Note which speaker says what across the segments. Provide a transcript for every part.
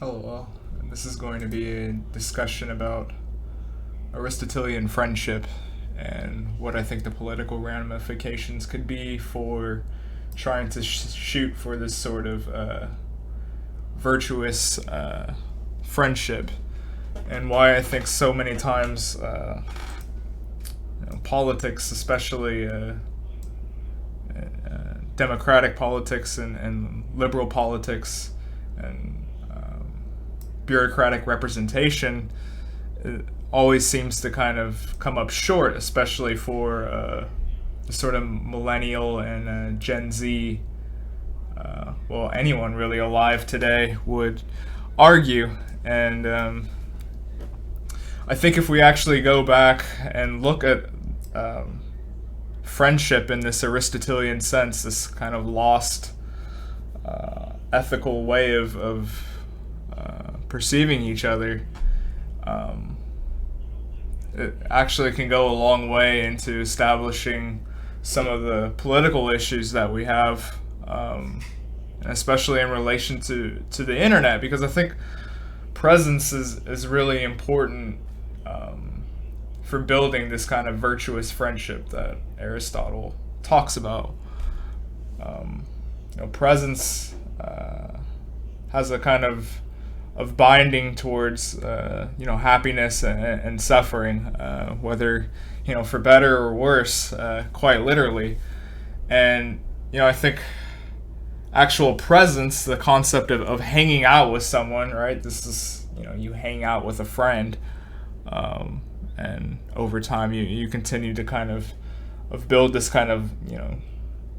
Speaker 1: Hello, and this is going to be a discussion about Aristotelian friendship and what I think the political ramifications could be for trying to shoot for this sort of virtuous friendship, and why I think so many times politics, especially democratic politics and liberal politics and bureaucratic representation always seems to kind of come up short, especially for the sort of millennial and Gen Z. Well, anyone really alive today would argue. And I think if we actually go back and look at friendship in this Aristotelian sense, this kind of lost ethical way of perceiving each other, it actually can go a long way into establishing some of the political issues that we have, especially in relation to the internet, because I think presence is really important for building this kind of virtuous friendship that Aristotle talks about. Presence has a kind of binding towards happiness and suffering, whether for better or worse, quite literally. And I think actual presence, the concept of hanging out with someone, right? This is you hang out with a friend, and over time you continue to kind of build this kind of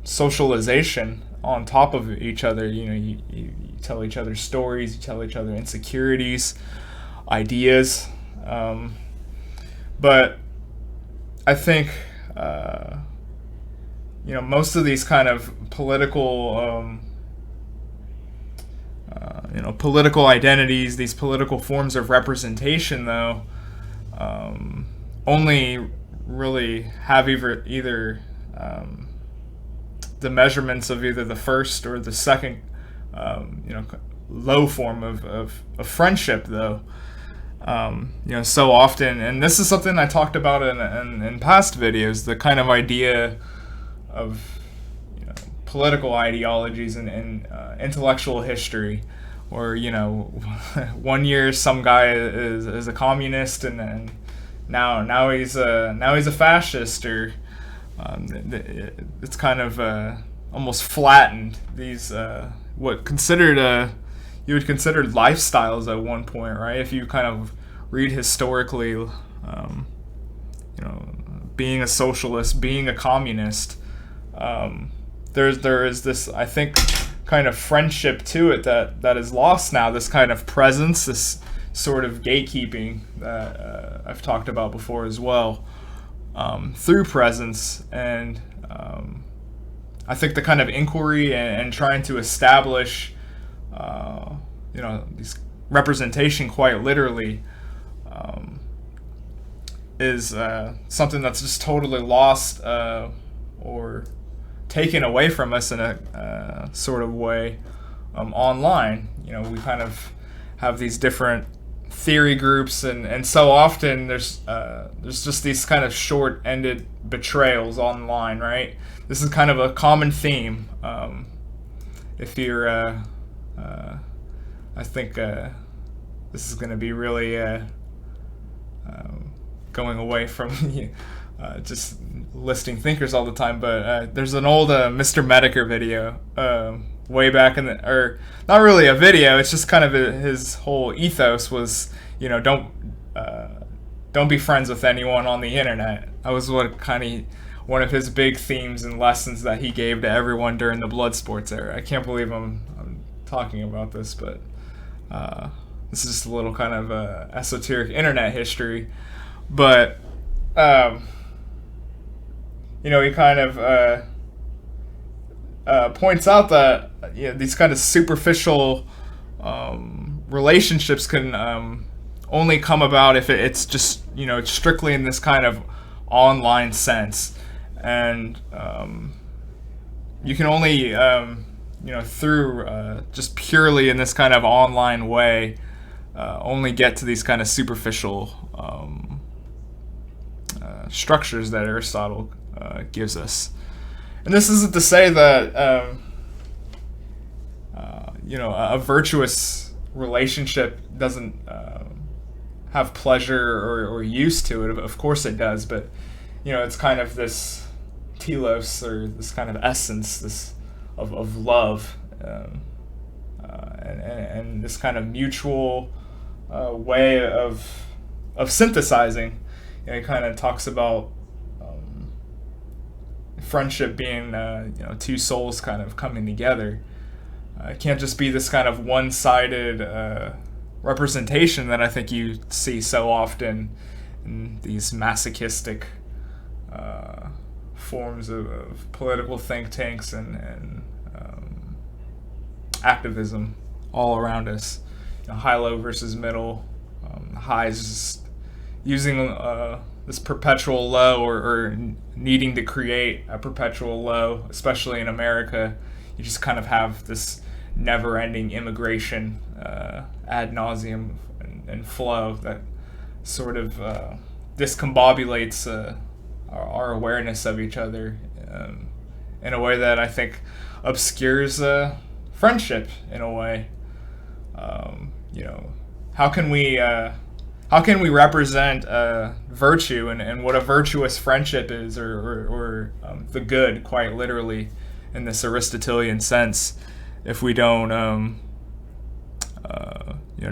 Speaker 1: socialization on top of each other. You tell each other stories, you tell each other insecurities, ideas. But I think most of these kind of political political identities, these political forms of representation, though, only really have either the measurements of either the first or the second low form of friendship, though. So often, and this is something I talked about in past videos, the kind of idea of political ideologies and intellectual history, where 1 year some guy is a communist, and now he's a fascist, or it's kind of almost flattened these what you would consider lifestyles at one point, right? If you kind of read historically, being a socialist, being a communist, there is this, I think, kind of friendship to it that is lost now. This kind of presence, this sort of gatekeeping that I've talked about before as well, through presence, and I think the kind of inquiry and trying to establish, these representation quite literally, is something that's just totally lost or taken away from us in a sort of way online. We kind of have these different theory groups, and so often there's just these kind of short-ended betrayals online, right? This is kind of a common theme. If you're, I think this is going to be really going away from just listing thinkers all the time, but there's an old Mr. Medicare video way back or not really a video, it's just kind of his whole ethos was, don't be friends with anyone on the internet. That was one of his big themes and lessons that he gave to everyone during the blood sports era. I can't believe I'm talking about this, but this is just a little kind of esoteric internet history. But he kind of points out that these kind of superficial relationships can only come about if it's just strictly in this kind of online sense, and you can only through just purely in this kind of online way, only get to these kind of superficial structures that Aristotle gives us. And this isn't to say that a virtuous relationship doesn't have pleasure or use to it. Of course it does, but it's kind of this telos, or this kind of essence, this of love, and this kind of mutual way of synthesizing. He kind of talks about friendship being two souls kind of coming together. It can't just be this kind of one-sided representation that I think you see so often in these masochistic forms of political think tanks and activism all around us. High-low versus middle. Highs just using this perpetual low, or needing to create a perpetual low, especially in America. You just kind of have this never-ending immigration ad nauseum and flow that sort of discombobulates our awareness of each other in a way that I think obscures friendship in a way. How can we represent virtue and what a virtuous friendship is, or the good, quite literally, in this Aristotelian sense, if we don't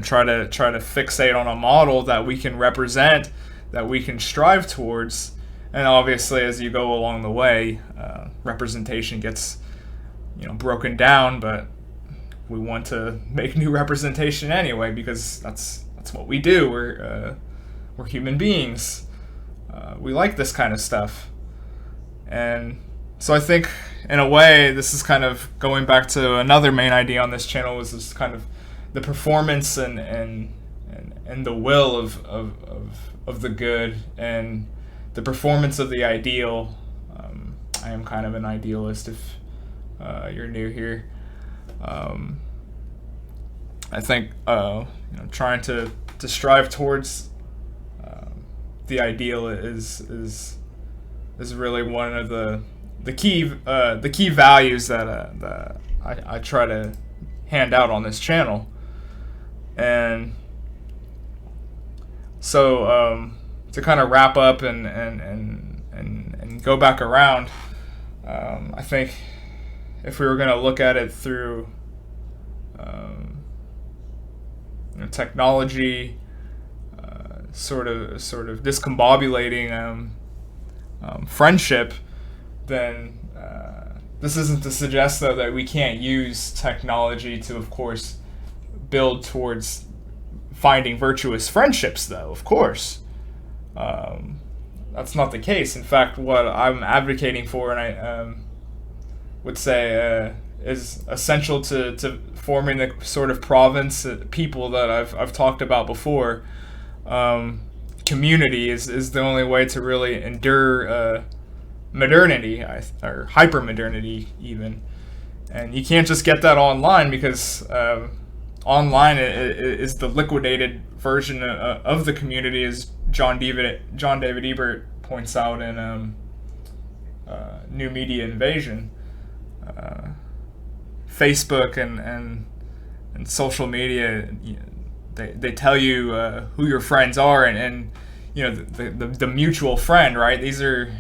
Speaker 1: try to fixate on a model that we can represent, that we can strive towards. And obviously, as you go along the way, representation gets broken down, but we want to make new representation anyway, because that's what we do. We're human beings. We like this kind of stuff. And so I think, in a way, this is kind of going back to another main idea on this channel, was this kind of the performance and the will of the good, and the performance of the ideal. I am kind of an idealist, if you're new here. I think trying to strive towards the ideal is really one of the key values that I try to hand out on this channel. And so to kind of wrap up and go back around, I think if we were going to look at it through technology, sort of discombobulating friendship, then this isn't to suggest, though, that we can't use technology to, of course, build towards finding virtuous friendships, though, of course. That's not the case. In fact, what I'm advocating for, and I would say is essential to forming the sort of province people that I've talked about before. Community is the only way to really endure modernity, or hyper-modernity even. And you can't just get that online, because online is the liquidated version of the community, as John David Ebert points out in New Media Invasion. Facebook and social media, they tell you who your friends are, and the mutual friend, right? These are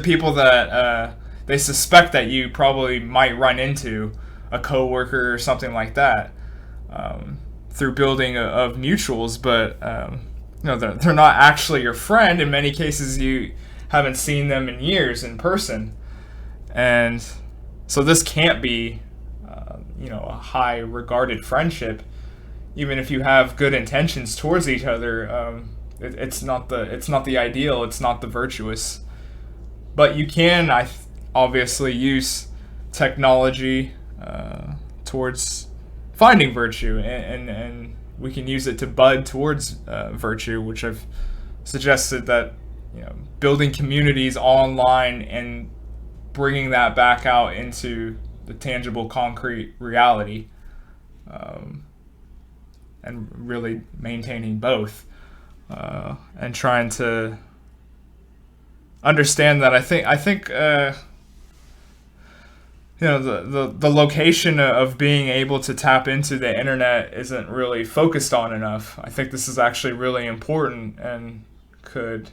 Speaker 1: people that they suspect that you probably might run into, a coworker or something like that, through building of mutuals, but they're not actually your friend. In many cases, you haven't seen them in years in person, and so this can't be a high regarded friendship, even if you have good intentions towards each other. It's not the ideal. It's not the virtuous. But you can, obviously, use technology towards finding virtue, and we can use it to bud towards virtue, which I've suggested that building communities online and bringing that back out into the tangible, concrete reality, and really maintaining both, and trying to understand that. I think the location of being able to tap into the internet isn't really focused on enough. I think this is actually really important and could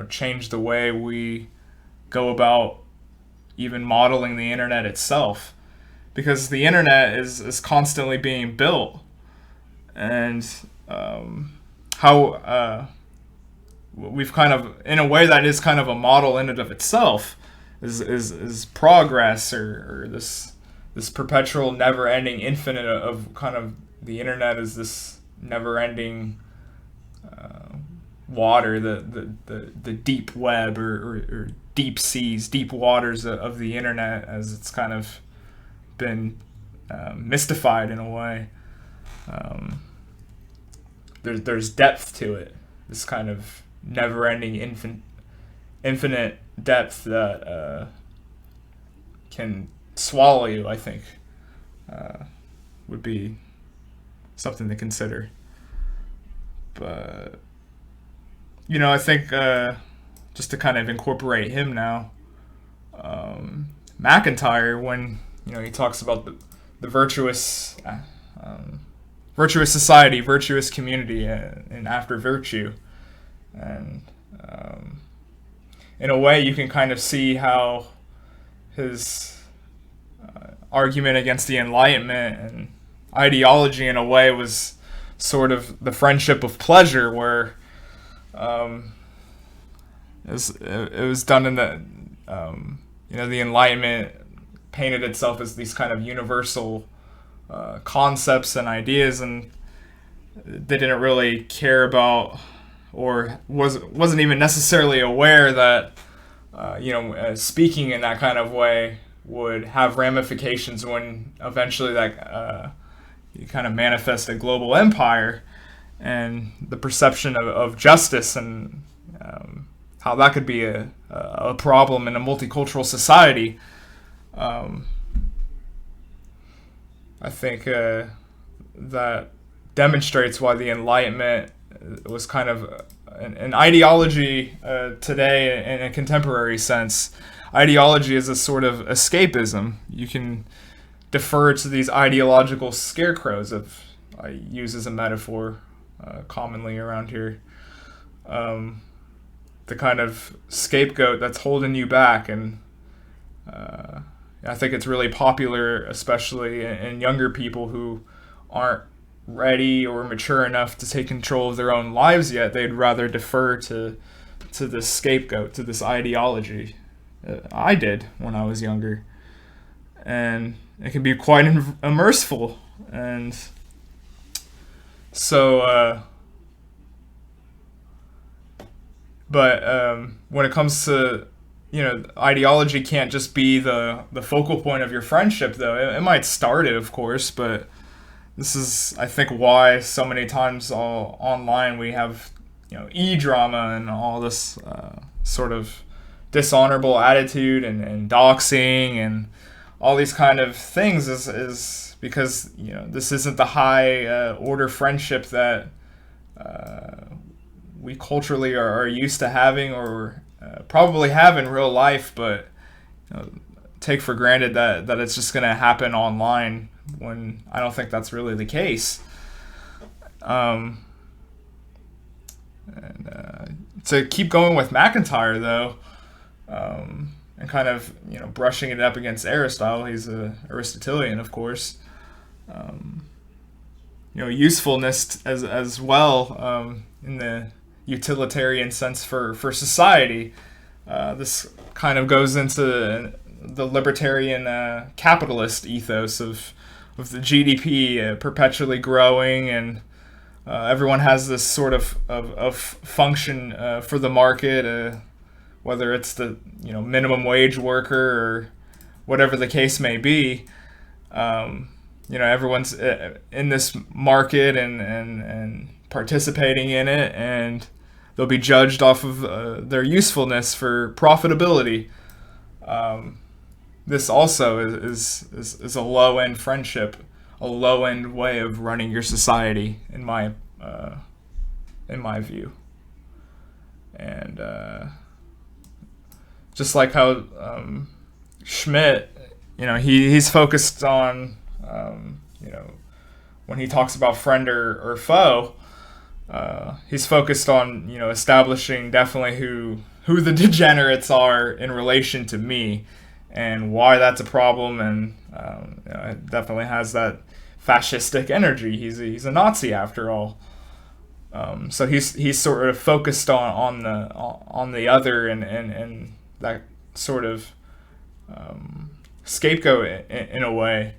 Speaker 1: change the way we go about even modeling the internet itself, because the internet is constantly being built, and how we've kind of, in a way that is kind of a model in and of itself, is progress, or this perpetual, never-ending, infinite of kind of the internet is this never-ending water, the deep web, or deep seas, deep waters of the internet, as it's kind of been mystified in a way. There's depth to it, this kind of never-ending, infinite depth that can swallow you. I think would be something to consider. But I think just to kind of incorporate him now, McIntyre, when he talks about the virtuous society, virtuous community, and after virtue, and in a way you can kind of see how his argument against the Enlightenment and ideology, in a way, was sort of the friendship of pleasure, where it was done in the the Enlightenment painted itself as these kind of universal concepts and ideas, and they didn't really care about, or wasn't even necessarily aware that speaking in that kind of way would have ramifications when eventually that you kind of manifest a global empire, and the perception of justice, and how that could be a problem in a multicultural society. I think that demonstrates why the Enlightenment was kind of an ideology today in a contemporary sense. Ideology is a sort of escapism. You can defer to these ideological scarecrows, I use as a metaphor commonly around here. The kind of scapegoat that's holding you back, and I think it's really popular, especially in younger people who aren't ready or mature enough to take control of their own lives yet. They'd rather defer to this scapegoat, to this ideology. I did when I was younger, and it can be quite immerseful. And so but when it comes to ideology, can't just be the focal point of your friendship, though. It might start it, of course, but this is, I think, why so many times online we have e-drama and all this sort of dishonorable attitude and doxing and all these kind of things, is because this isn't the high order friendship that we culturally are used to having, or probably have in real life, but take for granted that it's just going to happen online, when I don't think that's really the case. And to keep going with McIntyre, though, and kind of brushing it up against Aristotle, he's a Aristotelian, of course. Usefulness as well, in the utilitarian sense for society. This kind of goes into the libertarian capitalist ethos of the GDP perpetually growing, and everyone has this sort of function for the market, whether it's the minimum wage worker or whatever the case may be. Everyone's in this market and participating in it, and they'll be judged off of their usefulness for profitability. this also is a low end friendship, a low end way of running your society, in my view. And just like how Schmidt, he's focused on, when he talks about friend or foe, he's focused on, establishing definitely who the degenerates are in relation to me, and why that's a problem. And it definitely has that fascistic energy. He's a Nazi after all. So he's sort of focused on the other, and that sort of scapegoat in a way.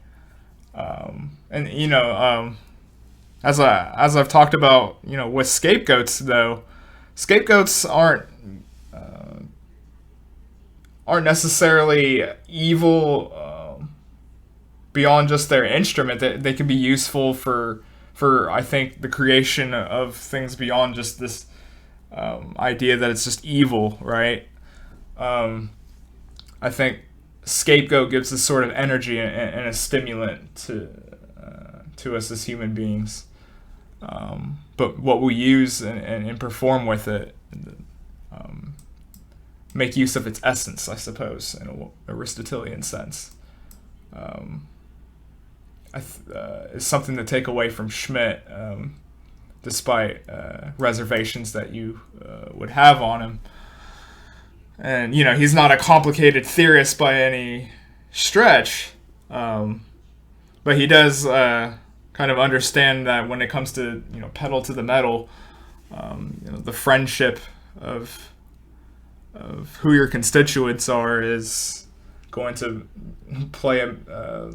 Speaker 1: As I've talked about, with scapegoats though, scapegoats aren't necessarily evil beyond just their instrument. They can be useful for I think the creation of things beyond just this idea that it's just evil, right? I think scapegoat gives this sort of energy and a stimulant to us as human beings. But what we use and perform with it, make use of its essence, I suppose, in an Aristotelian sense, is something to take away from Schmidt, despite reservations that you would have on him. And, he's not a complicated theorist by any stretch, but he does kind of understand that when it comes to, pedal to the metal, the friendship of who your constituents are is going to play a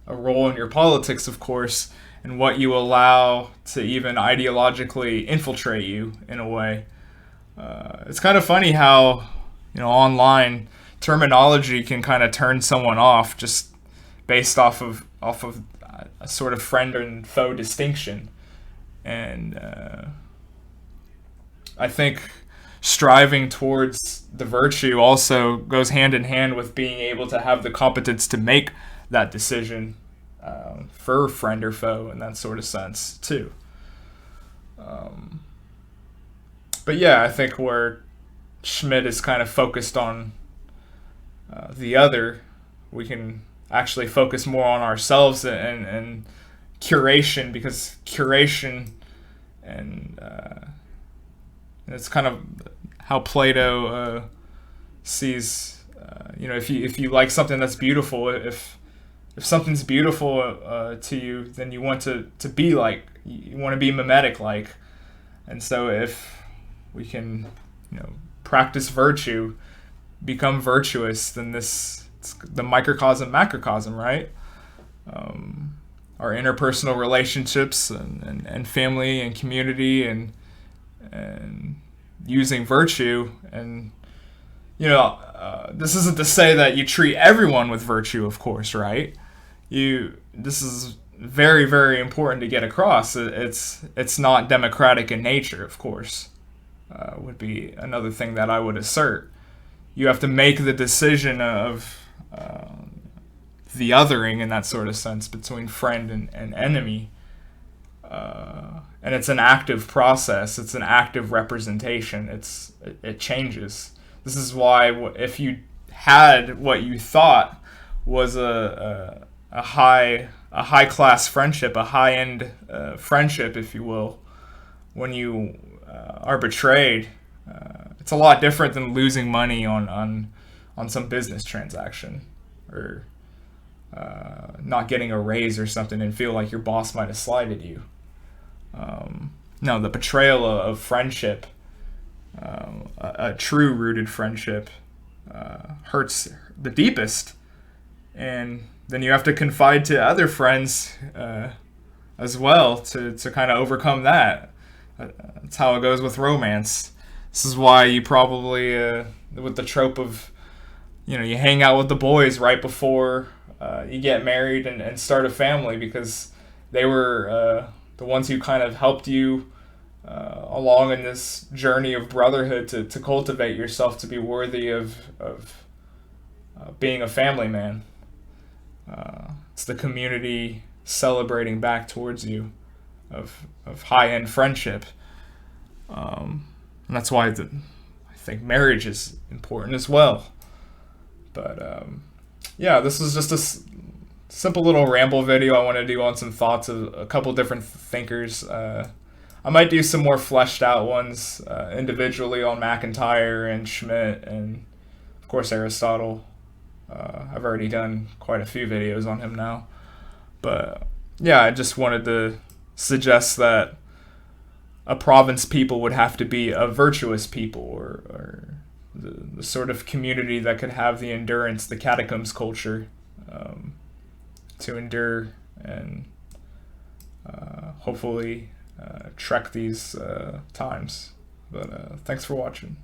Speaker 1: role in your politics, of course, and what you allow to even ideologically infiltrate you in a way. It's kind of funny how, online terminology can kind of turn someone off just based off of a sort of friend and foe distinction. And I think striving towards the virtue also goes hand in hand with being able to have the competence to make that decision for friend or foe in that sort of sense too. But yeah, I think where Schmidt is kind of focused on the other, we can actually focus more on ourselves and curation, because curation and it's kind of how Plato sees, if you like something that's beautiful, if something's beautiful to you, then you want to be like, you want to be mimetic like. And so if we can, practice virtue, become virtuous, then it's the microcosm, macrocosm, right? Our interpersonal relationships and family and community and using virtue. And this isn't to say that you treat everyone with virtue, of course, right? This is very, very important to get across. It's not democratic in nature, of course. Would be another thing that I would assert. You have to make the decision of the othering in that sort of sense between friend and enemy. And it's an active process. It's an active representation. It changes. This is why if you had what you thought was a high class friendship, a high end friendship, if you will, when you are betrayed, it's a lot different than losing money on some business transaction, or not getting a raise or something and feel like your boss might have slighted you. No, the betrayal of friendship, a true rooted friendship, hurts the deepest, and then you have to confide to other friends as well to kind of overcome that. That's how it goes with romance. This is why you probably, with the trope of, you hang out with the boys right before you get married and start a family, because they were the ones who kind of helped you along in this journey of brotherhood to cultivate yourself to be worthy of being a family man. It's the community celebrating back towards you of high-end friendship. And that's why I think marriage is important as well. But yeah, this was just a simple little ramble video I want to do on some thoughts of a couple different thinkers. I might do some more fleshed out ones individually on McIntyre and Schmidt and, of course, Aristotle. I've already done quite a few videos on him now. But yeah, I just wanted to suggest that a province people would have to be a virtuous people, or the sort of community that could have the endurance, the catacombs culture, to endure and hopefully trek these times. But thanks for watching.